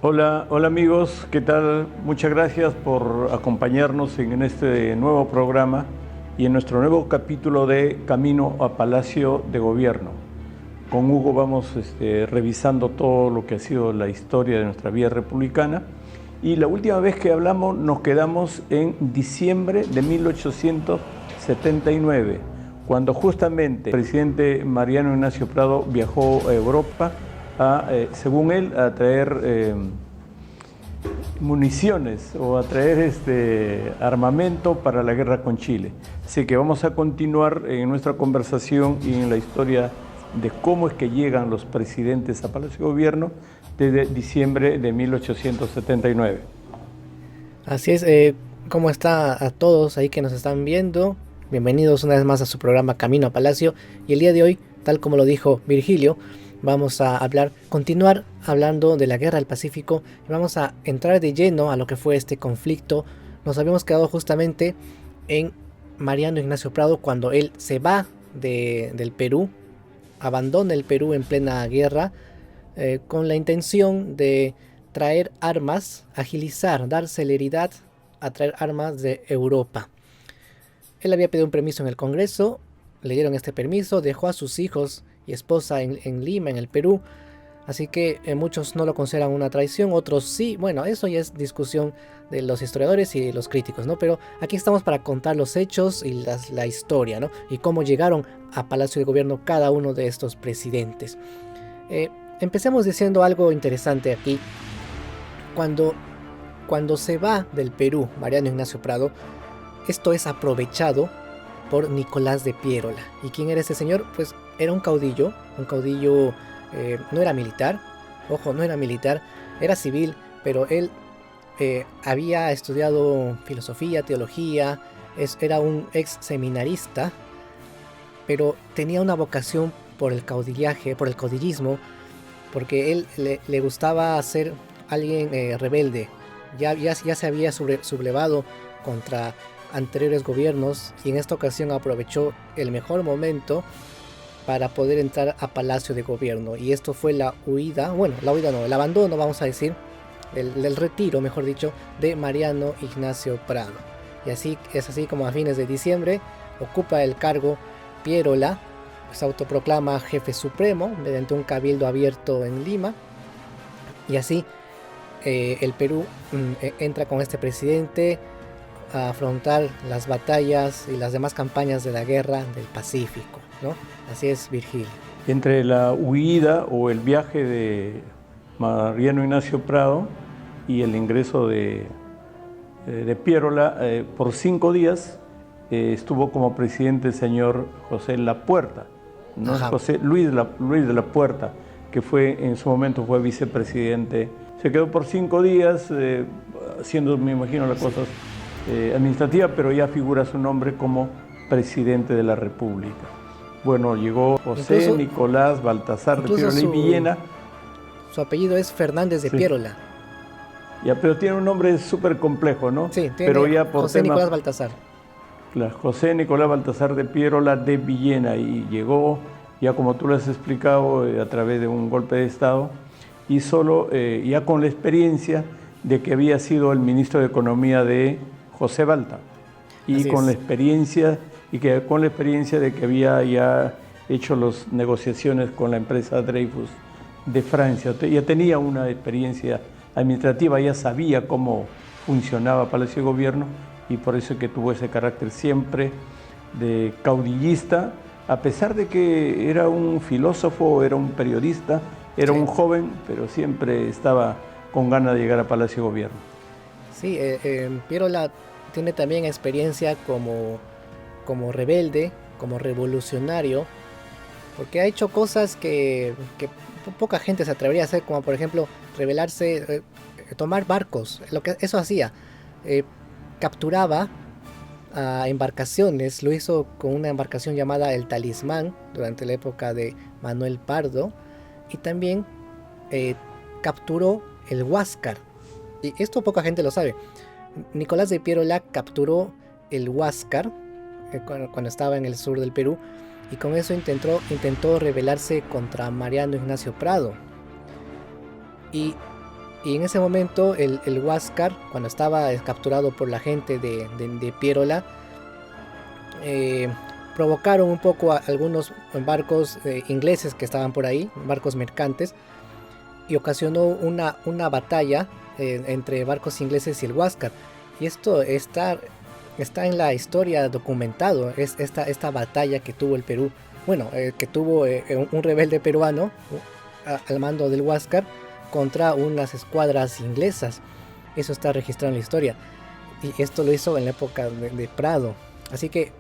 Hola, hola amigos, ¿qué tal? Muchas gracias por acompañarnos en este nuevo programa y en nuestro nuevo capítulo de Camino a Palacio de Gobierno. Con Hugo vamos revisando todo lo que ha sido la historia de nuestra vía republicana y la última vez que hablamos nos quedamos en diciembre de 1879, cuando justamente el presidente Mariano Ignacio Prado viajó a Europa según él, a traer municiones o a traer armamento para la guerra con Chile. Así que vamos a continuar en nuestra conversación y en la historia de cómo es que llegan los presidentes a Palacio de Gobierno desde diciembre de 1879. Así es, ¿cómo está a todos ahí que nos están viendo? Bienvenidos una vez más a su programa Camino a Palacio. Y el día de hoy, tal como lo dijo Virgilio, vamos a continuar hablando de la Guerra del Pacífico y vamos a entrar de lleno a lo que fue este conflicto. Nos habíamos quedado justamente en Mariano Ignacio Prado cuando él se va del Perú, abandona el Perú en plena guerra, con la intención de traer armas, agilizar, dar celeridad a traer armas de Europa. Él había pedido un permiso en el Congreso, le dieron este permiso, dejó a sus hijos y esposa en Lima, en el Perú, así que muchos no lo consideran una traición, otros sí. Bueno, eso ya es discusión de los historiadores y de los críticos, ¿no? Pero aquí estamos para contar los hechos y la historia, ¿no? Y cómo llegaron a Palacio de Gobierno cada uno de estos presidentes. Empecemos diciendo algo interesante aquí. Cuando se va del Perú Mariano Ignacio Prado, esto es aprovechado por Nicolás de Piérola. ¿Y quién era ese señor? Pues era un caudillo, no era militar, ojo, no era militar, era civil, pero él había estudiado filosofía, teología, era un ex seminarista, pero tenía una vocación por el caudillaje, por el caudillismo, porque él le gustaba ser alguien rebelde. Ya se había sublevado contra anteriores gobiernos y en esta ocasión aprovechó el mejor momento para poder entrar a Palacio de Gobierno, y esto fue la huida, bueno, la huida no, el abandono, vamos a decir, el retiro, mejor dicho, de Mariano Ignacio Prado. Y así es así como a fines de diciembre ocupa el cargo Piérola, se autoproclama jefe supremo mediante un cabildo abierto en Lima, y así el Perú entra con este presidente a afrontar las batallas y las demás campañas de la Guerra del Pacífico, ¿no? Así es, Virgilio. Entre la huida o el viaje de Mariano Ignacio Prado y el ingreso de Piérola, por 5 días estuvo como presidente el señor José Lapuerta, ¿no? José Luis de la Puerta, que en su momento fue vicepresidente. Se quedó por 5 días haciendo, me imagino, las cosas administrativas, pero ya figura su nombre como presidente de la República. Bueno, llegó José Nicolás Baltasar de Piérola y Villena. Su apellido es Fernández de Piérola. Ya, pero tiene un nombre súper complejo, ¿no? Sí, pero ya por José Nicolás Baltasar. Claro, José Nicolás Baltasar de Piérola de Villena, y llegó, ya como tú lo has explicado, a través de un golpe de Estado, y solo ya con la experiencia de que había sido el ministro de Economía de José Balta, y con la experiencia de que había ya hecho las negociaciones con la empresa Dreyfus de Francia. Ya tenía una experiencia administrativa, ya sabía cómo funcionaba Palacio de Gobierno, y por eso es que tuvo ese carácter siempre de caudillista, a pesar de que era un filósofo, era un periodista, era un joven, pero siempre estaba con ganas de llegar a Palacio de Gobierno. Sí, Piérola tiene también experiencia como rebelde, como revolucionario, porque ha hecho cosas que poca gente se atrevería a hacer, como por ejemplo rebelarse, tomar barcos, eso hacía. Capturaba a embarcaciones, lo hizo con una embarcación llamada el Talismán durante la época de Manuel Pardo, y también capturó el Huáscar, y esto poca gente lo sabe. Nicolás de Piérola capturó el Huáscar cuando estaba en el sur del Perú, y con eso intentó rebelarse contra Mariano Ignacio Prado. Y Y en ese momento el Huáscar, cuando estaba capturado por la gente de Piérola, provocaron un poco a algunos barcos ingleses que estaban por ahí, barcos mercantes, y ocasionó una batalla entre barcos ingleses y el Huáscar. Y esto está en la historia documentado, es esta batalla que tuvo el Perú, bueno, que tuvo un rebelde peruano al mando del Huáscar contra unas escuadras inglesas. Eso está registrado en la historia. Y esto lo hizo en la época de Prado. Así que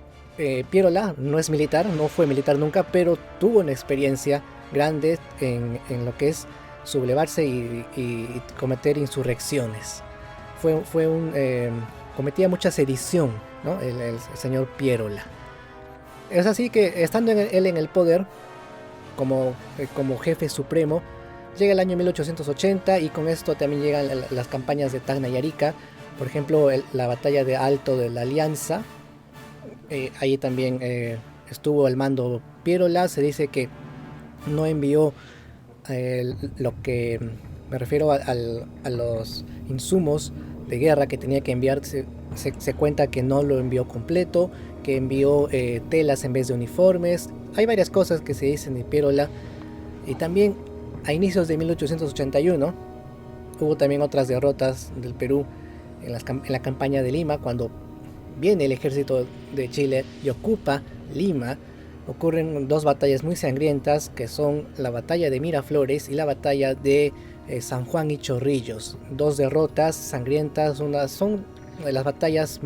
Piérola no es militar, no fue militar nunca, pero tuvo una experiencia grande en lo que es sublevarse y cometer insurrecciones. Cometía mucha sedición, ¿no? el señor Piérola. Es así que estando él en el poder como jefe supremo, llega el año 1880 y con esto también llegan las campañas de Tacna y Arica. Por ejemplo, la batalla de Alto de la Alianza. Ahí también estuvo al mando Piérola. Se dice que no envió lo que me refiero a los insumos de guerra que tenía que enviar. Se cuenta que no lo envió completo, que envió telas en vez de uniformes. Hay varias cosas que se dicen de Piérola. Y también a inicios de 1881 hubo también otras derrotas del Perú en la campaña de Lima. Cuando viene el ejército de Chile y ocupa Lima, ocurren dos batallas muy sangrientas, que son la batalla de Miraflores y la batalla de San Juan y Chorrillos. Dos derrotas sangrientas, son de las batallas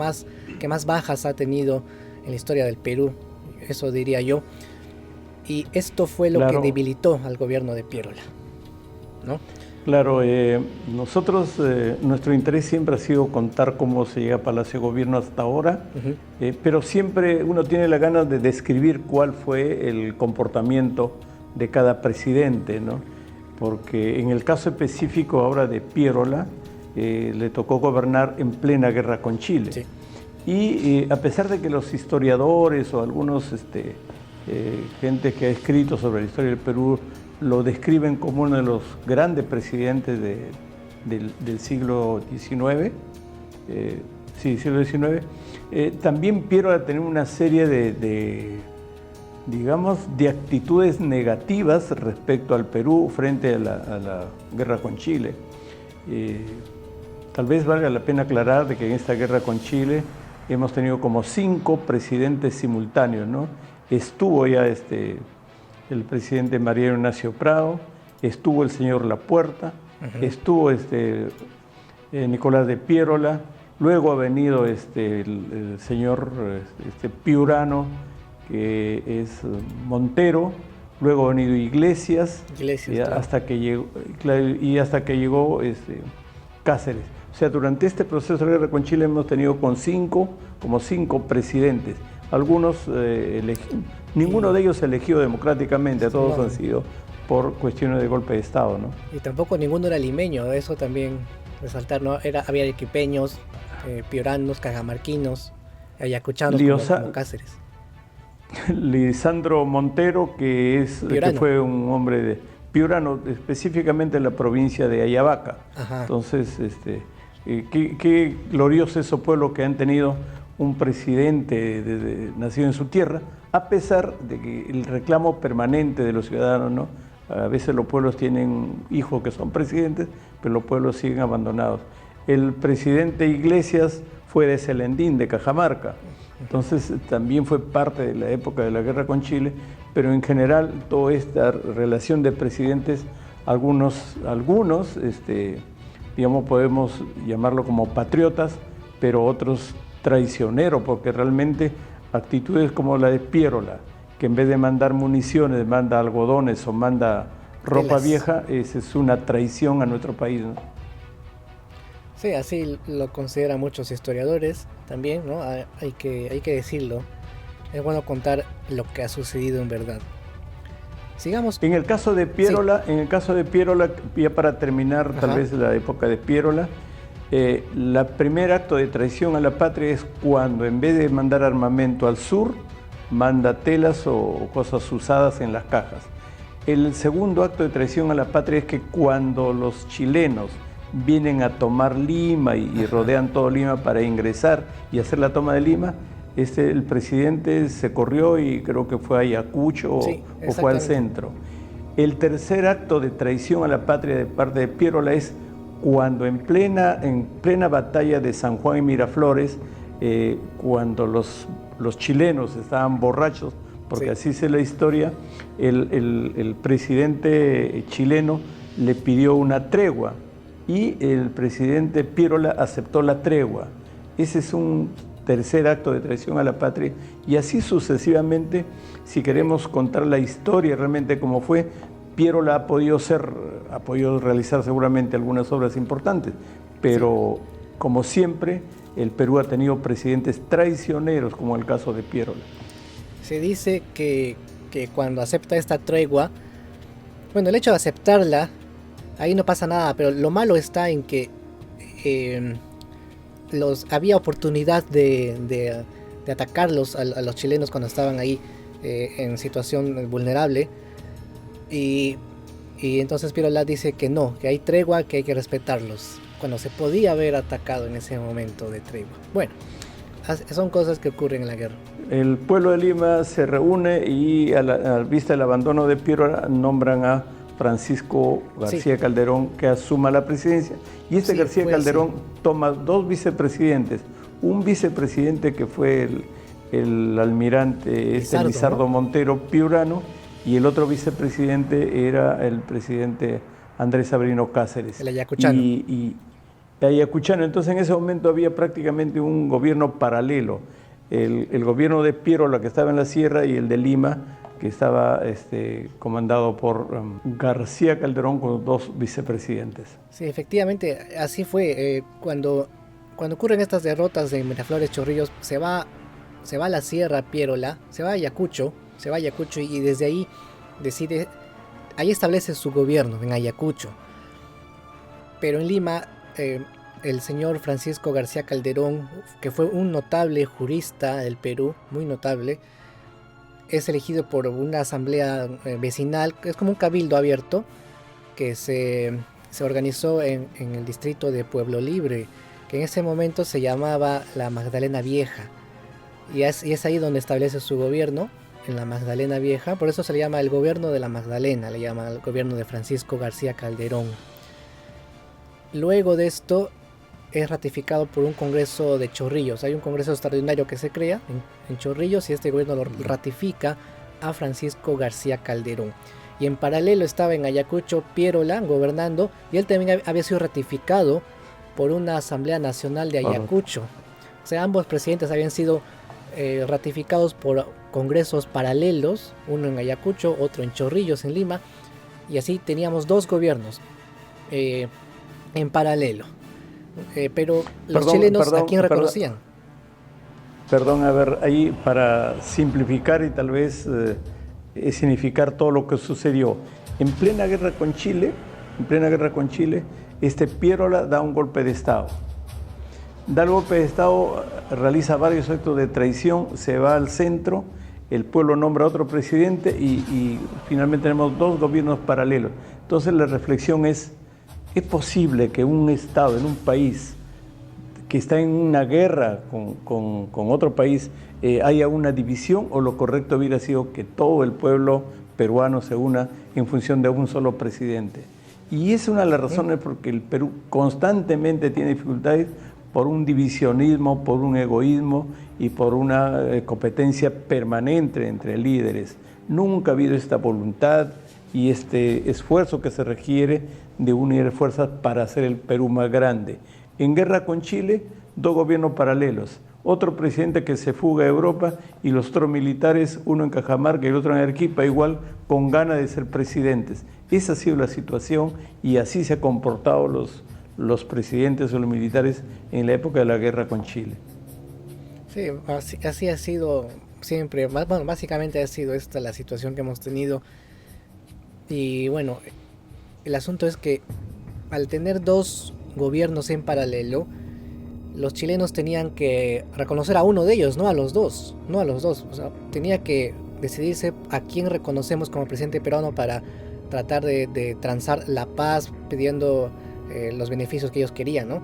que más bajas ha tenido en la historia del Perú, eso diría yo. Y esto fue lo que debilitó al gobierno de Piérola, ¿no? Claro, nosotros, nuestro interés siempre ha sido contar cómo se llega a Palacio de Gobierno hasta ahora, pero siempre uno tiene la gana de describir cuál fue el comportamiento de cada presidente, ¿no? Porque en el caso específico ahora de Piérola, le tocó gobernar en plena guerra con Chile. Sí. Y a pesar de que los historiadores o algunos gente que ha escrito sobre la historia del Perú lo describen como uno de los grandes presidentes del siglo XIX, siglo XIX, también Piérola tenía una serie digamos, de actitudes negativas respecto al Perú frente a la guerra con Chile. Tal vez valga la pena aclarar de que en esta guerra con Chile hemos tenido como 5 presidentes simultáneos, ¿no? Estuvo ya el presidente Mariano Ignacio Prado, estuvo el señor Lapuerta, estuvo Nicolás de Piérola, luego ha venido el señor piurano, que es Montero, luego ha venido Iglesias hasta que llegó Cáceres. O sea, durante este proceso de guerra con Chile hemos tenido como 5 presidentes. Algunos, ninguno de ellos se eligió democráticamente, todos han sido por cuestiones de golpe de Estado, ¿no? Y tampoco ninguno era limeño, eso también resaltar, ¿no? Había arequipeños, pioranos, cajamarquinos, ayacuchanos como Cáceres. Lisandro Montero, que fue un hombre piurano, específicamente en la provincia de Ayabaca. Ajá. Entonces, qué glorioso esos pueblos que han tenido un presidente nacido en su tierra, a pesar de que el reclamo permanente de los ciudadanos, ¿no? A veces los pueblos tienen hijos que son presidentes, pero los pueblos siguen abandonados. El presidente Iglesias fue de Celendín, de Cajamarca, entonces también fue parte de la época de la guerra con Chile, pero en general toda esta relación de presidentes, algunos digamos, podemos llamarlo como patriotas, pero otros traicioneros, porque realmente actitudes como la de Piérola, que en vez de mandar municiones, manda algodones o manda ropa vieja, esa es una traición a nuestro país, ¿no? Sí, así lo consideran muchos historiadores también, ¿no? Hay que decirlo. Es bueno contar lo que ha sucedido en verdad. Sigamos. En el caso de Piérola, ya para terminar tal vez la época de Piérola, el primer acto de traición a la patria es cuando en vez de mandar armamento al sur, manda telas o cosas usadas en las cajas. El segundo acto de traición a la patria es que cuando los chilenos vienen a tomar Lima y rodean todo Lima para ingresar y hacer la toma de Lima, el presidente se corrió y creo que fue a Ayacucho o fue al centro. El tercer acto de traición a la patria de parte de Piérola es cuando en plena batalla de San Juan y Miraflores, cuando los chilenos estaban borrachos, porque así es la historia, el presidente chileno le pidió una tregua y el presidente Piérola aceptó la tregua. Ese es un tercer acto de traición a la patria, y así sucesivamente. Si queremos contar la historia realmente como fue, Piérola ha podido realizar seguramente algunas obras importantes, pero como siempre el Perú ha tenido presidentes traicioneros, como el caso de Piérola. Se dice que cuando acepta esta tregua, bueno, el hecho de aceptarla, ahí no pasa nada, pero lo malo está en que había oportunidad de atacarlos a los chilenos cuando estaban ahí en situación vulnerable, y entonces Piérola dice que no, que hay tregua, que hay que respetarlos, cuando se podía haber atacado en ese momento de tregua. Bueno, son cosas que ocurren en la guerra. El pueblo de Lima se reúne y a vista del abandono de Piérola nombran a Francisco García Calderón, que asuma la presidencia, y García Calderón toma dos vicepresidentes, un vicepresidente que fue el almirante Lizardo Montero Piurano, y el otro vicepresidente era el presidente Andrés Sabrino Cáceres. El ayacuchano. Y ayacuchano. Entonces en ese momento había prácticamente un gobierno paralelo, el gobierno de Piérola, que estaba en la sierra, y el de Lima, que estaba comandado por García Calderón, con dos vicepresidentes. Sí, efectivamente, así fue. Cuando ocurren estas derrotas de Miraflores, Chorrillos, se va a la sierra Piérola, se va a Ayacucho, y desde ahí ahí establece su gobierno, en Ayacucho. Pero en Lima, el señor Francisco García Calderón, que fue un notable jurista del Perú, muy notable, es elegido por una asamblea vecinal, es como un cabildo abierto, que se organizó en el distrito de Pueblo Libre, que en ese momento se llamaba la Magdalena Vieja, y es ahí donde establece su gobierno, en la Magdalena Vieja. Por eso se le llama el gobierno de la Magdalena, le llama el gobierno de Francisco García Calderón. Luego de esto es ratificado por un congreso de Chorrillos. Hay un congreso extraordinario que se crea en Chorrillos, y este gobierno lo ratifica a Francisco García Calderón. Y en paralelo estaba en Ayacucho Piérola gobernando, y él también había sido ratificado por una Asamblea Nacional de Ayacucho. O sea, ambos presidentes habían sido ratificados por congresos paralelos, uno en Ayacucho, otro en Chorrillos, en Lima, y así teníamos dos gobiernos en paralelo. Pero los chilenos, ¿a quién reconocían? Perdón, a ver, ahí para simplificar y tal vez significar todo lo que sucedió. En plena guerra con Chile, Piérola da un golpe de Estado. Da el golpe de Estado, realiza varios actos de traición, se va al centro, el pueblo nombra a otro presidente y finalmente tenemos dos gobiernos paralelos. Entonces la reflexión ¿es posible que un Estado, en un país que está en una guerra con otro país, haya una división, o lo correcto hubiera sido que todo el pueblo peruano se una en función de un solo presidente? Y es una de las razones por que el Perú constantemente tiene dificultades, por un divisionismo, por un egoísmo y por una competencia permanente entre líderes. Nunca ha habido esta voluntad y este esfuerzo que se requiere de unir fuerzas para hacer el Perú más grande. En guerra con Chile, dos gobiernos paralelos, otro presidente que se fuga a Europa y los otros militares, uno en Cajamarca y el otro en Arequipa, igual con ganas de ser presidentes. Esa ha sido la situación y así se han comportado los presidentes o los militares en la época de la guerra con Chile. Sí, así ha sido siempre. Bueno, básicamente ha sido esta la situación que hemos tenido. Y bueno, el asunto es que al tener dos gobiernos en paralelo, los chilenos tenían que reconocer a uno de ellos, no a los dos. O sea, tenía que decidirse a quién reconocemos como presidente peruano para tratar de transar la paz, pidiendo los beneficios que ellos querían, ¿no?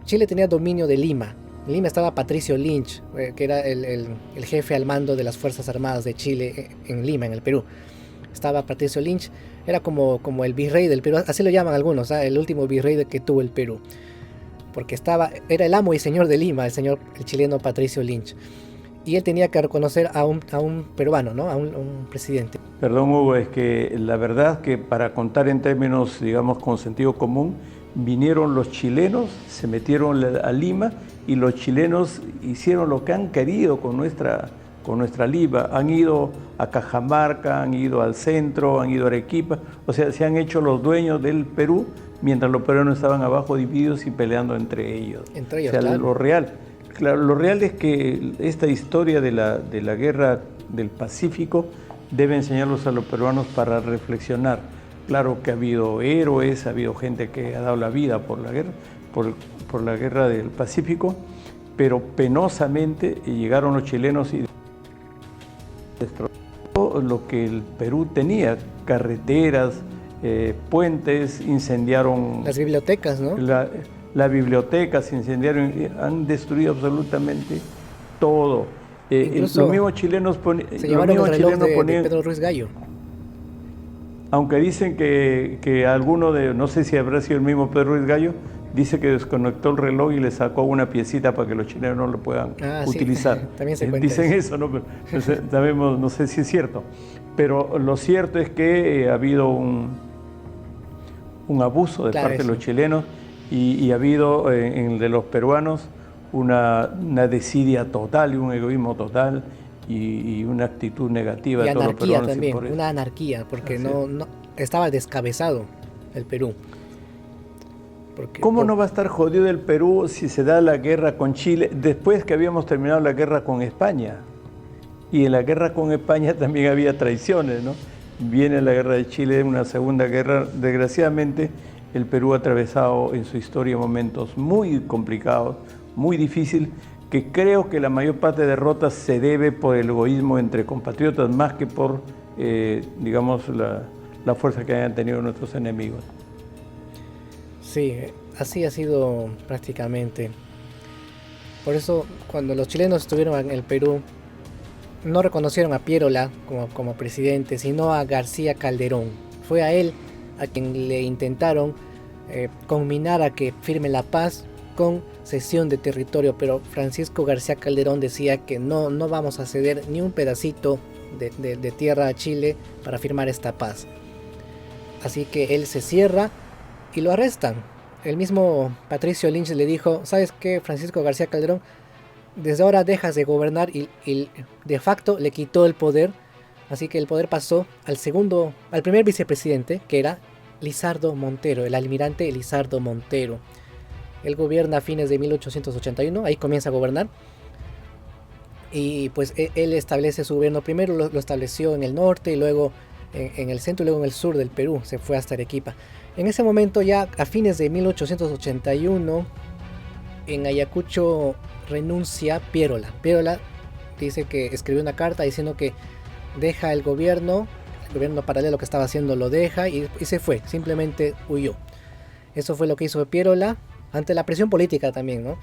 Chile tenía dominio de Lima. En Lima estaba Patricio Lynch, que era el jefe al mando de las Fuerzas Armadas de Chile en Lima, en el Perú. Estaba Patricio Lynch, era como el virrey del Perú, así lo llaman algunos, ¿eh? El último virrey que tuvo el Perú. Porque era el amo y señor de Lima, el chileno Patricio Lynch. Y él tenía que reconocer a un peruano, ¿no? A un presidente. Perdón, Hugo, es que la verdad que para contar en términos, digamos, con sentido común, vinieron los chilenos, se metieron a Lima y los chilenos hicieron lo que han querido con nuestra Lima. Han ido a Cajamarca, han ido al centro, han ido a Arequipa, o sea, se han hecho los dueños del Perú mientras los peruanos estaban abajo divididos y peleando entre ellos. Entre ellos, o sea, claro. Lo real es que esta historia de la guerra del Pacífico debe enseñarlos a los peruanos para reflexionar. Claro que ha habido héroes, ha habido gente que ha dado la vida por la guerra del Pacífico, pero penosamente llegaron los chilenos y destrozaron lo que el Perú tenía, carreteras, puentes, incendiaron las bibliotecas, ¿no? Las bibliotecas se incendiaron, han destruido absolutamente todo. Los mismos chilenos se llevaron el reloj de Pedro Ruiz Gallo. Aunque dicen que alguno no sé si habrá sido el mismo Pedro Ruiz Gallo, dice que desconectó el reloj y le sacó una piecita para que los chilenos no lo puedan utilizar. Sí. También se cuenta dicen eso, ¿no? Pero, no sé si es cierto. Pero lo cierto es que ha habido un abuso de parte de los chilenos y ha habido en el de los peruanos una desidia total y un egoísmo total y una actitud negativa de todos los peruanos. También, una anarquía, porque no estaba descabezado el Perú. ¿Cómo no va a estar jodido el Perú si se da la guerra con Chile después que habíamos terminado la guerra con España? Y en la guerra con España también había traiciones, ¿no? Viene la guerra de Chile, una segunda guerra. Desgraciadamente, el Perú ha atravesado en su historia momentos muy complicados, muy difíciles, que creo que la mayor parte de derrotas se debe por el egoísmo entre compatriotas, más que por, digamos, la fuerza que hayan tenido nuestros enemigos. Sí, así ha sido prácticamente. Por eso, cuando los chilenos estuvieron en el Perú, no reconocieron a Piérola como presidente, sino a García Calderón. Fue a él a quien le intentaron conminar a que firme la paz con cesión de territorio, pero Francisco García Calderón decía que no vamos a ceder ni un pedacito de tierra a Chile para firmar esta paz. Así que él se cierra y lo arrestan. El mismo Patricio Lynch le dijo: ¿sabes qué, Francisco García Calderón? Desde ahora dejas de gobernar, y de facto le quitó el poder. Así que el poder pasó al primer vicepresidente, que era Lizardo Montero, el almirante Lizardo Montero. Él gobierna a fines de 1881, ahí comienza a gobernar. Y pues él establece su gobierno. Primero lo estableció en el norte, y luego en el centro, y luego en el sur del Perú. Se fue hasta Arequipa. En ese momento, ya a fines de 1881, en Ayacucho renuncia Piérola. Piérola dice que escribió una carta diciendo que deja el gobierno paralelo que estaba haciendo lo deja y se fue, simplemente huyó. Eso fue lo que hizo Piérola ante la presión política también, ¿no?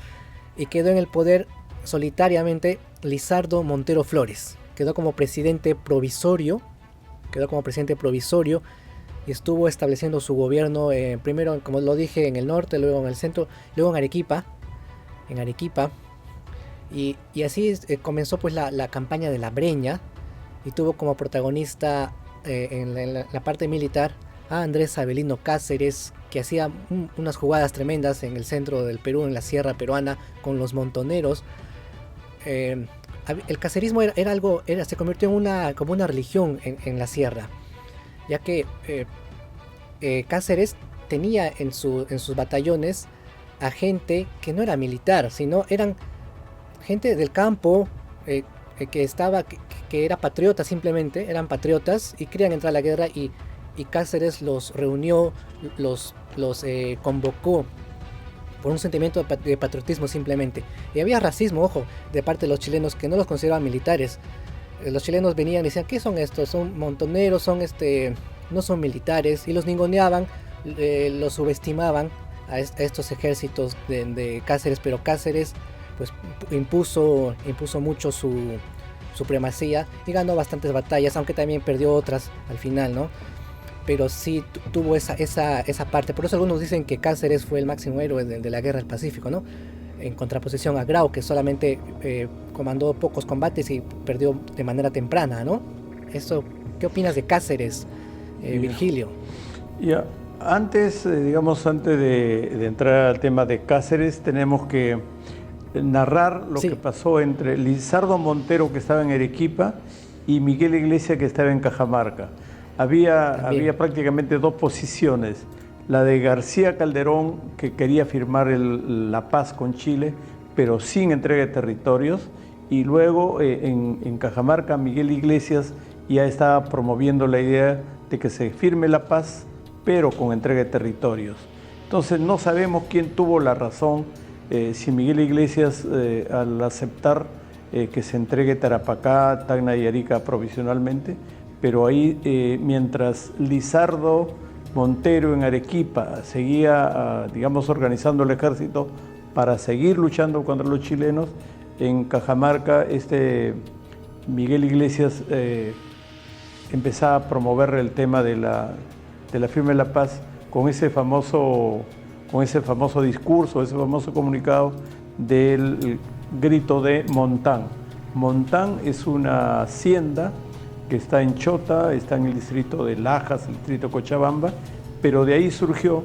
Y quedó en el poder solitariamente Lizardo Montero Flores. Quedó como presidente provisorio y estuvo estableciendo su gobierno primero, como lo dije, en el norte, luego en el centro, luego en Arequipa. Y así comenzó pues la campaña de la Breña, y tuvo como protagonista en la parte militar a Andrés Avelino Cáceres, que hacía unas jugadas tremendas en el centro del Perú, en la sierra peruana, con los montoneros. El cacerismo se convirtió como una religión en la sierra, ya que Cáceres tenía en sus batallones a gente que no era militar, sino eran gente del campo, que era patriota, simplemente eran patriotas y querían entrar a la guerra, y Cáceres los reunió, los convocó por un sentimiento de patriotismo simplemente. Y había racismo, ojo, de parte de los chilenos, que no los consideraban militares. Los chilenos venían y decían: ¿qué son estos? Son montoneros, no son militares, y los ninguneaban lo subestimaban a estos ejércitos de Cáceres, pero Cáceres pues impuso mucho su supremacía y ganó bastantes batallas, aunque también perdió otras al final, ¿no? Pero sí tuvo esa parte. Por eso algunos dicen que Cáceres fue el máximo héroe de la Guerra del Pacífico, ¿no? En contraposición a Grau, que solamente comandó pocos combates y perdió de manera temprana, ¿no? ¿Qué opinas de Cáceres, Virgilio? Ya, antes de entrar al tema de Cáceres, tenemos que narrar lo que pasó entre Lizardo Montero, que estaba en Arequipa, y Miguel Iglesias, que estaba en Cajamarca. Había prácticamente dos posiciones: la de García Calderón, que quería firmar la paz con Chile, pero sin entrega de territorios, y luego en Cajamarca Miguel Iglesias ya estaba promoviendo la idea de que se firme la paz, pero con entrega de territorios. Entonces no sabemos quién tuvo la razón, si Miguel Iglesias al aceptar que se entregue Tarapacá, Tacna y Arica provisionalmente, pero ahí mientras Lizardo Montero en Arequipa seguía, organizando el ejército para seguir luchando contra los chilenos, en Cajamarca Miguel Iglesias empezaba a promover el tema de la firma de la paz con ese famoso discurso, ese famoso comunicado del grito de Montán. Montán es una hacienda que está en Chota, está en el distrito de Lajas, el distrito de Cochabamba, pero de ahí surgió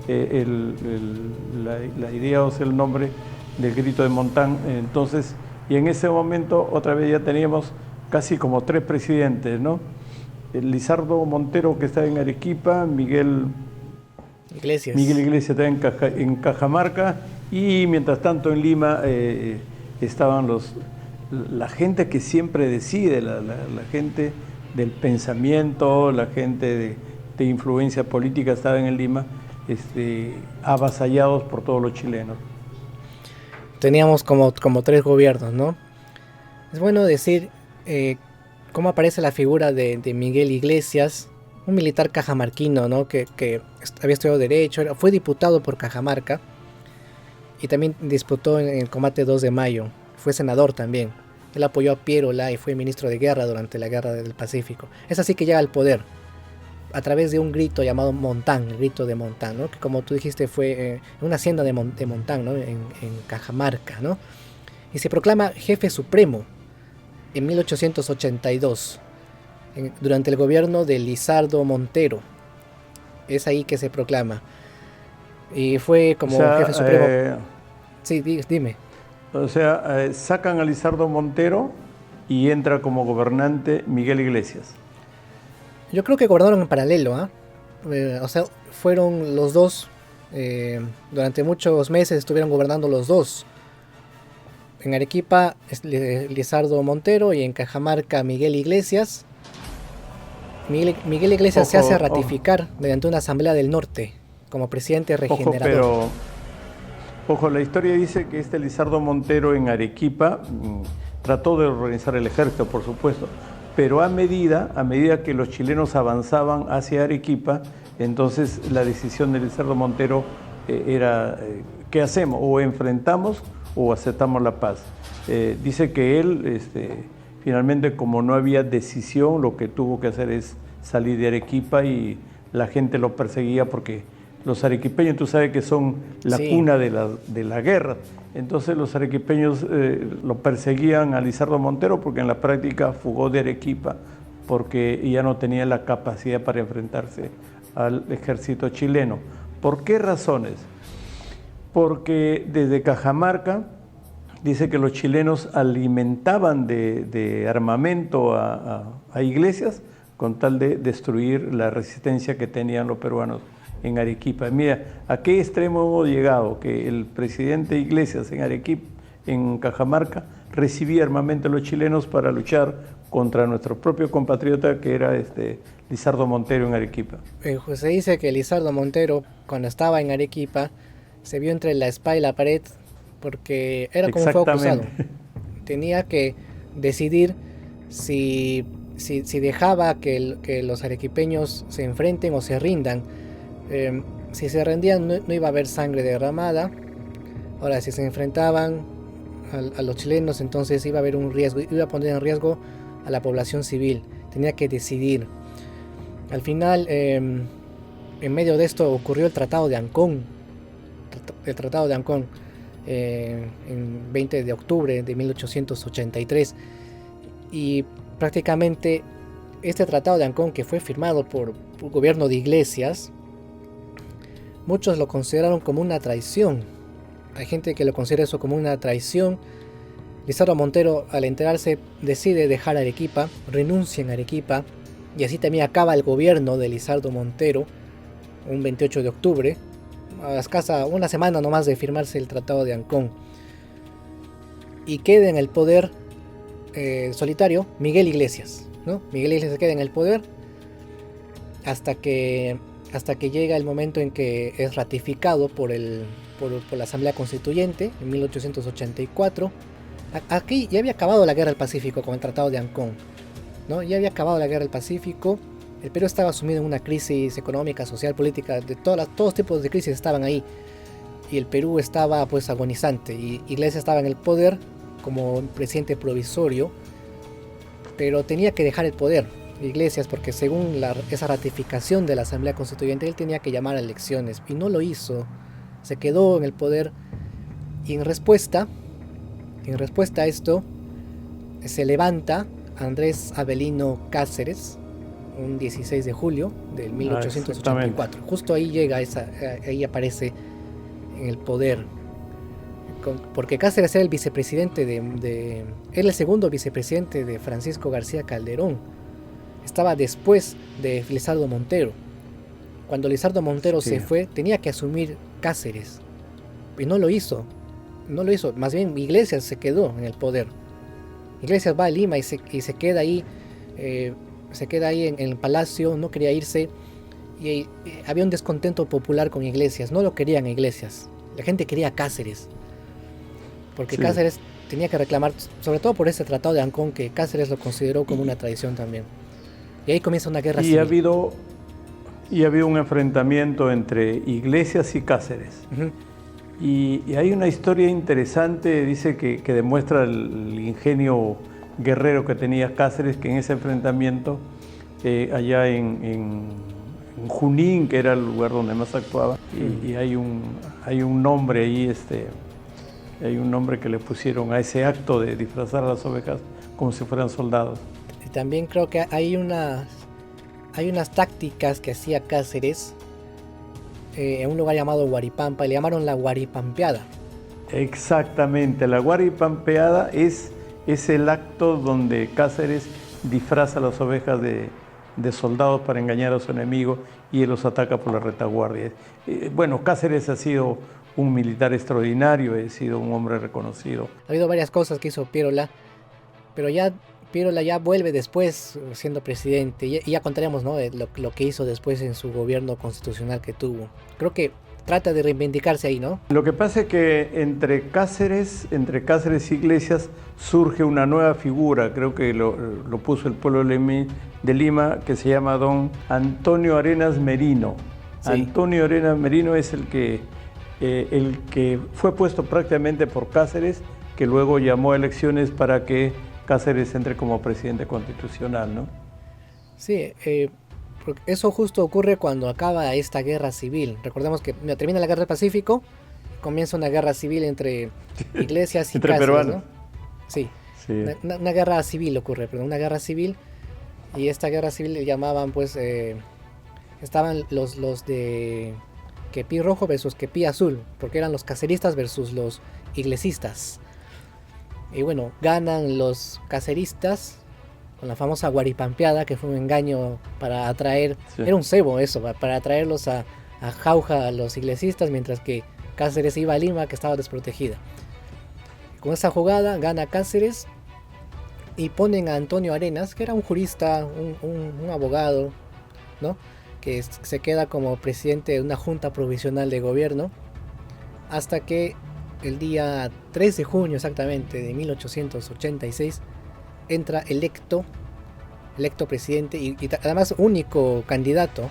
la idea, o sea, el nombre del grito de Montán. Entonces, y en ese momento otra vez ya teníamos casi como 3 presidentes, ¿no? Lizardo Montero, que está en Arequipa, Miguel Iglesias está en Cajamarca, y mientras tanto en Lima estaban la gente que siempre decide, la gente del pensamiento, la gente de influencia política estaba en Lima, avasallados por todos los chilenos. Teníamos como 3 gobiernos, ¿no? Es bueno decir cómo aparece la figura de Miguel Iglesias, un militar cajamarquino, ¿no? que había estudiado Derecho, fue diputado por Cajamarca y también disputó en el combate 2 de mayo, fue senador también. Él apoyó a Pierola y fue ministro de guerra durante la Guerra del Pacífico. Es así que llega al poder a través de un grito llamado Montán, el grito de Montán, ¿no? Que como tú dijiste fue una hacienda de Montán, ¿no? en Cajamarca, ¿no? Y se proclama jefe supremo en 1882, durante el gobierno de Lizardo Montero. Es ahí que se proclama. Y fue como jefe supremo. Sí, dime. O sea, sacan a Lizardo Montero y entra como gobernante Miguel Iglesias. Yo creo que gobernaron en paralelo, o sea, fueron los dos, durante muchos meses estuvieron gobernando los dos. En Arequipa Lizardo Montero y en Cajamarca Miguel Iglesias. Miguel Iglesias se hace ratificar mediante una asamblea del norte como presidente regenerador. Ojo, la historia dice que Lizardo Montero en Arequipa trató de organizar el ejército, por supuesto, pero a medida que los chilenos avanzaban hacia Arequipa, entonces la decisión de Lizardo Montero era, ¿qué hacemos? O enfrentamos o aceptamos la paz. Dice que él, finalmente, como no había decisión, lo que tuvo que hacer es salir de Arequipa, y la gente lo perseguía porque los arequipeños, tú sabes que son la cuna de la guerra. Entonces los arequipeños lo perseguían a Lizardo Montero porque en la práctica fugó de Arequipa porque ya no tenía la capacidad para enfrentarse al ejército chileno. ¿Por qué razones? Porque desde Cajamarca dice que los chilenos alimentaban de armamento a Iglesias con tal de destruir la resistencia que tenían los peruanos en Arequipa. Mira, ¿a qué extremo hemos llegado? Que el presidente Iglesias en Arequipa, en Cajamarca, recibía armamento de los chilenos para luchar contra nuestro propio compatriota, que era Lizardo Montero en Arequipa. Se dice que Lizardo Montero, cuando estaba en Arequipa, se vio entre la espada y la pared porque era como un fuego cruzado. Tenía que decidir si dejaba que los arequipeños se enfrenten o se rindan Si se rendían no iba a haber sangre derramada. Ahora, si se enfrentaban a los chilenos, entonces iba a haber un riesgo, iba a poner en riesgo a la población civil. Tenía que decidir. Al final, en medio de esto ocurrió el Tratado de Ancón. El Tratado de Ancón, en 20 de octubre de 1883. Y prácticamente este Tratado de Ancón, que fue firmado por el gobierno de Iglesias, muchos lo consideraron como una traición. Hay gente que lo considera eso como una traición. Lizardo Montero, al enterarse, decide dejar Arequipa, renuncia en Arequipa, y así también acaba el gobierno de Lizardo Montero, un 28 de octubre, a escasa una semana nomás de firmarse el Tratado de Ancón. Y queda en el poder solitario Miguel Iglesias, ¿no? Miguel Iglesias queda en el poder hasta que llega el momento en que es ratificado por la Asamblea Constituyente en 1884. Aquí ya había acabado la Guerra del Pacífico con el Tratado de Ancón, ¿no? Ya había acabado la Guerra del Pacífico. El Perú estaba sumido en una crisis económica, social, política, de todos tipos de crisis estaban ahí. Y el Perú estaba pues agonizante. Y Iglesias estaba en el poder como presidente provisorio, pero tenía que dejar el poder Iglesias, porque según esa ratificación de la Asamblea Constituyente, él tenía que llamar a elecciones, y no lo hizo. Se quedó en el poder, y en respuesta a esto, se levanta Andrés Avelino Cáceres, un 16 de julio de 1884. Justo ahí ahí aparece en el poder, porque Cáceres era el vicepresidente era el segundo vicepresidente de Francisco García Calderón. Estaba después de Lizardo Montero. Cuando Lizardo Montero se fue, tenía que asumir Cáceres, y no lo hizo. Más bien Iglesias se quedó en el poder. Iglesias va a Lima y se queda ahí. Se queda ahí en el palacio, no quería irse, y había un descontento popular con Iglesias. No lo querían a Iglesias, la gente quería a Cáceres, porque Cáceres tenía que reclamar, sobre todo por ese Tratado de Ancón, que Cáceres lo consideró como una traición también. Y ahí comienza una guerra civil. Ha habido un enfrentamiento entre Iglesias y Cáceres. Uh-huh. Y hay una historia interesante, dice que demuestra el ingenio guerrero que tenía Cáceres, que en ese enfrentamiento, allá en Junín, que era el lugar donde más actuaba, y hay un nombre ahí, hay un nombre que le pusieron a ese acto de disfrazar a las ovejas como si fueran soldados. Y también creo que hay unas tácticas que hacía Cáceres en un lugar llamado Huaripampa, y le llamaron la Huaripampeada. Exactamente, la Huaripampeada es el acto donde Cáceres disfraza a las ovejas de soldados para engañar a su enemigo, y él los ataca por la retaguardia. Bueno, Cáceres ha sido un militar extraordinario, ha sido un hombre reconocido. Ha habido varias cosas que hizo Piérola, pero ya Piérola ya vuelve después siendo presidente, y ya contaremos, ¿no?, lo que hizo después en su gobierno constitucional que tuvo. Creo que trata de reivindicarse ahí, ¿no? Lo que pasa es que entre Cáceres y Iglesias surge una nueva figura, creo que lo puso el pueblo de Lima, que se llama don Antonio Arenas Merino. Sí. Antonio Arenas Merino es el que fue puesto prácticamente por Cáceres, que luego llamó a elecciones para que Cáceres entre como presidente constitucional, ¿no? Sí, eso justo ocurre cuando acaba esta guerra civil. Recordemos que termina la Guerra del Pacífico, comienza una guerra civil entre Iglesias y entre Cáceres, peruanos, ¿no? Sí. Una guerra civil ocurre, una guerra civil, y esta guerra civil le llamaban, pues, estaban los de Quepí Rojo versus Quepí Azul, porque eran los caceristas versus los iglesistas. Y bueno, ganan los caceristas con la famosa Huaripampeada, que fue un engaño para atraer, era un cebo eso, para atraerlos a Jauja, a los iglesistas, mientras que Cáceres iba a Lima, que estaba desprotegida. Con esa jugada gana Cáceres, y ponen a Antonio Arenas, que era un jurista, un abogado, ¿no?, que se queda como presidente de una junta provisional de gobierno, hasta que el día 3 de junio exactamente de 1886 entra electo presidente, y además único candidato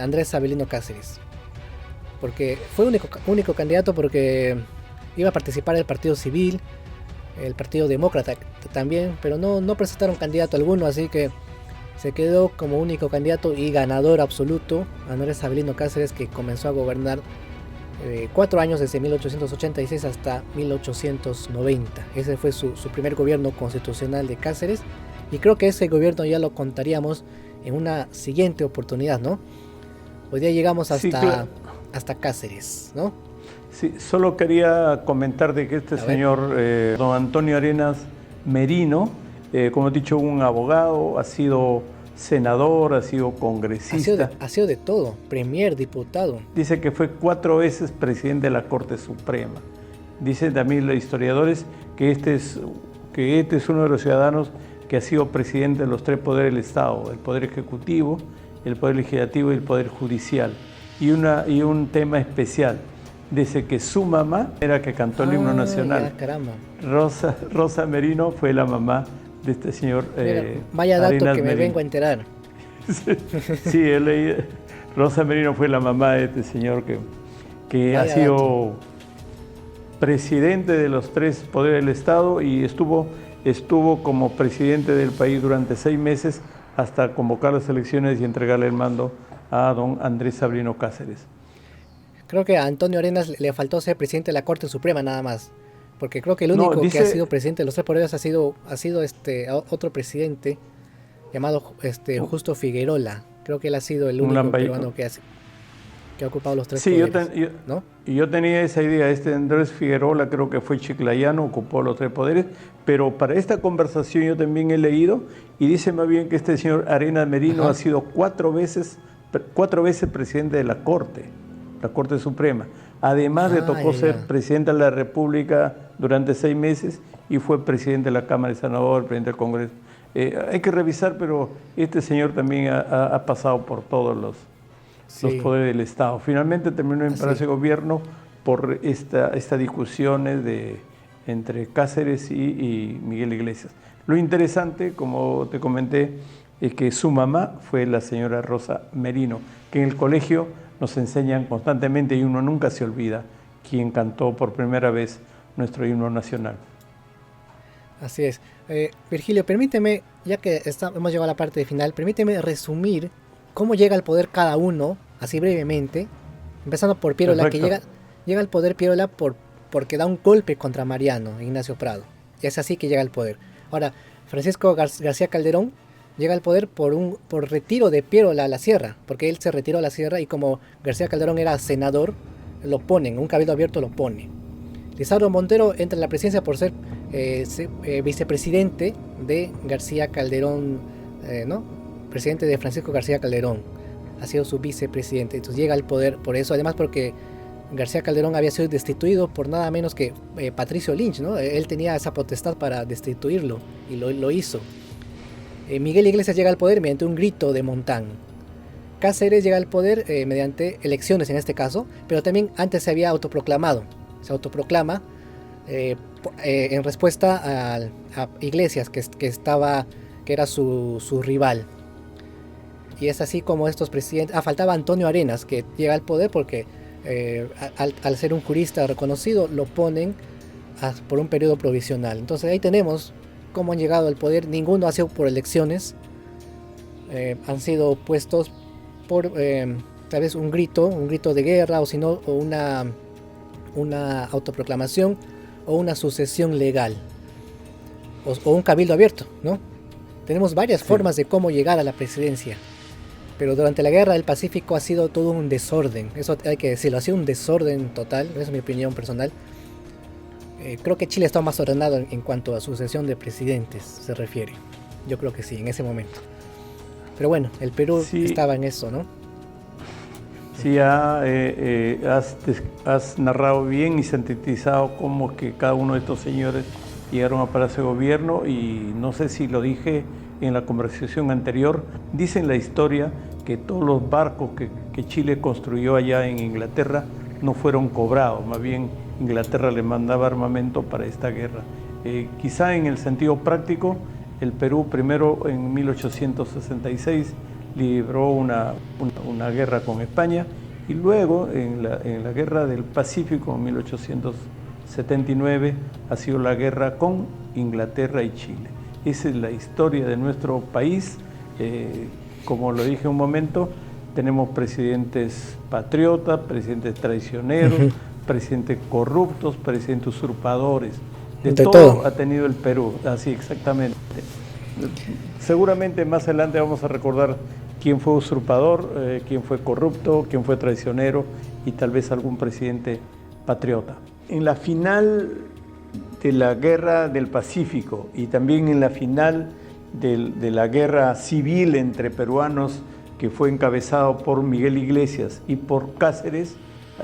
Andrés Avelino Cáceres. Porque fue único candidato porque iba a participar el Partido Civil, el Partido Demócrata también, pero no presentaron candidato alguno, así que se quedó como único candidato y ganador absoluto Andrés Avelino Cáceres, que comenzó a gobernar 4 años desde 1886 hasta 1890. Ese fue su primer gobierno constitucional de Cáceres, y creo que ese gobierno ya lo contaríamos en una siguiente oportunidad, ¿no? Hoy día llegamos hasta Cáceres, ¿no? Sí, solo quería comentar de que este señor, don Antonio Arenas Merino, como he dicho, un abogado, ha sido senador, ha sido congresista. Ha sido de todo, premier, diputado. Dice que fue 4 veces presidente de la Corte Suprema. Dicen también los historiadores que este es uno de los ciudadanos que ha sido presidente de los 3 poderes del Estado: el Poder Ejecutivo, el Poder Legislativo y el Poder Judicial. Y un tema especial: dice que su mamá era que cantó el himno nacional. Ya, caramba. Rosa Merino fue la mamá de este señor. Mira, vaya dato Arenas que me Merino. vengo a enterar. Sí, Rosa Merino fue la mamá de este señor que ha sido presidente de los 3 poderes del Estado y estuvo como presidente del país durante 6 meses hasta convocar las elecciones y entregarle el mando a don Andrés Avelino Cáceres. Creo que a Antonio Arenas le faltó ser presidente de la Corte Suprema nada más, porque creo que el único que ha sido presidente de los 3 poderes ha sido otro presidente llamado Justo Figuerola. Creo que él ha sido el único peruano que ha ocupado los 3 poderes. ¿No? Y yo tenía esa idea. Andrés Figuerola creo que fue chiclayano, ocupó los 3 poderes, pero para esta conversación yo también he leído y dice más bien que este señor Arenas Merino ha sido 4 veces presidente de la Corte Suprema. Además le tocó ser presidente de la República durante 6 meses y fue presidente de la Cámara de Senadores, presidente del Congreso. Hay que revisar, pero este señor también ha pasado por todos los poderes del Estado. Finalmente terminó en Palacio de Gobierno por esta discusiones entre Cáceres y Miguel Iglesias. Lo interesante, como te comenté, es que su mamá fue la señora Rosa Merino, que en el colegio nos enseñan constantemente y uno nunca se olvida quien cantó por primera vez nuestro himno nacional. Así es. Virgilio, permíteme, ya que hemos llegado a la parte final, permíteme resumir cómo llega al poder cada uno, así brevemente, empezando por Piérola. Perfecto. Que llega al poder Piérola porque da un golpe contra Mariano Ignacio Prado. Y es así que llega al poder. Ahora, Francisco García Calderón llega al poder por retiro de Piérola a la sierra, porque él se retiró a la sierra y como García Calderón era senador, lo ponen, un cabildo abierto lo pone. Lizardo Montero entra en la presidencia por ser vicepresidente de García Calderón, ¿no? Presidente de Francisco García Calderón. Ha sido su vicepresidente. Entonces llega al poder por eso, además porque García Calderón había sido destituido por nada menos que Patricio Lynch, ¿no? Él tenía esa potestad para destituirlo y lo hizo. Miguel Iglesias llega al poder mediante un grito de Montán. Cáceres llega al poder mediante elecciones en este caso, pero también antes se había autoproclamado. Se autoproclama en respuesta a Iglesias, que era su rival. Y es así como estos presidentes... faltaba Antonio Arenas, que llega al poder porque al ser un jurista reconocido, lo ponen por un periodo provisional. Entonces ahí tenemos cómo han llegado al poder. Ninguno ha sido por elecciones. Han sido puestos por tal vez un grito de guerra, o si no, una autoproclamación o una sucesión legal o un cabildo abierto, ¿no? Tenemos varias formas de cómo llegar a la presidencia, pero durante la Guerra del Pacífico ha sido todo un desorden, eso hay que decirlo, ha sido un desorden total, esa es mi opinión personal. Creo que Chile está más ordenado en cuanto a sucesión de presidentes se refiere, yo creo que sí, en ese momento, pero bueno, el Perú estaba en eso, ¿no? Sí, has narrado bien y sintetizado cómo que cada uno de estos señores llegaron a Palacio de Gobierno, y no sé si lo dije en la conversación anterior, dicen la historia que todos los barcos que Chile construyó allá en Inglaterra no fueron cobrados, más bien Inglaterra le mandaba armamento para esta guerra. Quizá en el sentido práctico, el Perú primero en 1866 libró una guerra con España, y luego en la guerra del Pacífico en 1879 ha sido la guerra con Inglaterra y Chile. Esa es la historia de nuestro país. Como lo dije un momento, tenemos presidentes patriotas, presidentes traicioneros, presidentes corruptos, presidentes usurpadores. De todo ha tenido el Perú, así exactamente. Seguramente más adelante vamos a recordar quién fue usurpador, quién fue corrupto, quién fue traicionero y tal vez algún presidente patriota. En la final de la Guerra del Pacífico y también en la final de la guerra civil entre peruanos, que fue encabezado por Miguel Iglesias y por Cáceres,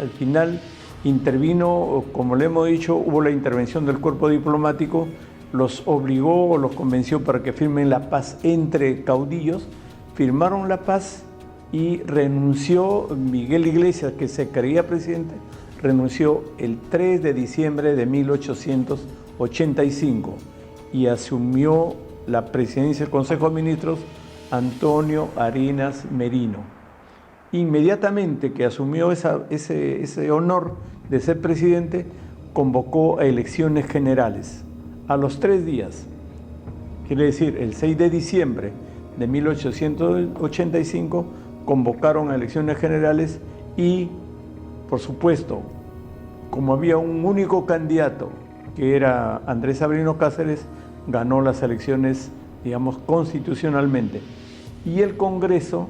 al final intervino, como le hemos dicho, hubo la intervención del cuerpo diplomático, los obligó o los convenció para que firmen la paz entre caudillos, firmaron la paz y renunció Miguel Iglesias, que se creía presidente, renunció el 3 de diciembre de 1885 y asumió la presidencia del Consejo de Ministros Antonio Arenas Merino. Inmediatamente que asumió ese honor de ser presidente, convocó a elecciones generales. A los 3 días, quiere decir el 6 de diciembre de 1885, convocaron a elecciones generales y, por supuesto, como había un único candidato, que era Andrés Avelino Cáceres, ganó las elecciones, digamos, constitucionalmente. Y el Congreso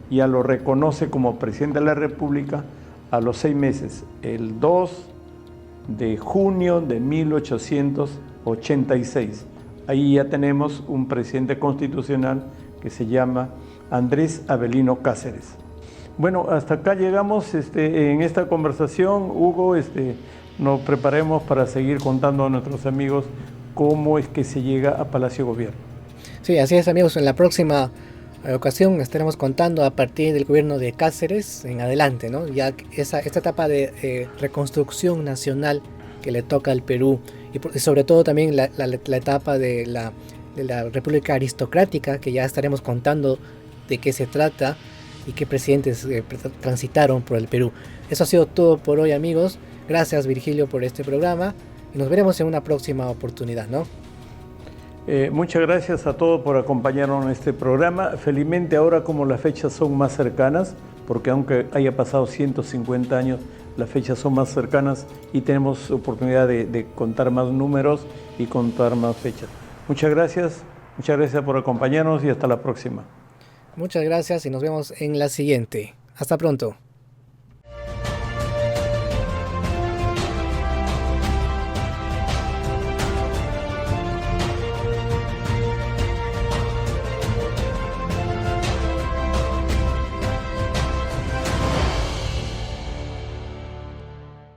ya lo reconoce como presidente de la República a los 6 meses, el 2 de junio de 1886. Ahí ya tenemos un presidente constitucional que se llama Andrés Avelino Cáceres. Bueno, hasta acá llegamos en esta conversación. Hugo, nos preparemos para seguir contando a nuestros amigos cómo es que se llega a Palacio Gobierno. Sí, así es, amigos. En la próxima ocasión estaremos contando a partir del gobierno de Cáceres en adelante, ¿no? Ya esta etapa de reconstrucción nacional que le toca al Perú y sobre todo también la etapa de la República Aristocrática, que ya estaremos contando de qué se trata y qué presidentes transitaron por el Perú. Eso ha sido todo por hoy, amigos. Gracias, Virgilio, por este programa y nos veremos en una próxima oportunidad, ¿no? Muchas gracias a todos por acompañarnos en este programa. Felizmente ahora, como las fechas son más cercanas, porque aunque haya pasado 150 años, las fechas son más cercanas y tenemos oportunidad de contar más números y contar más fechas. Muchas gracias por acompañarnos y hasta la próxima. Muchas gracias y nos vemos en la siguiente. Hasta pronto.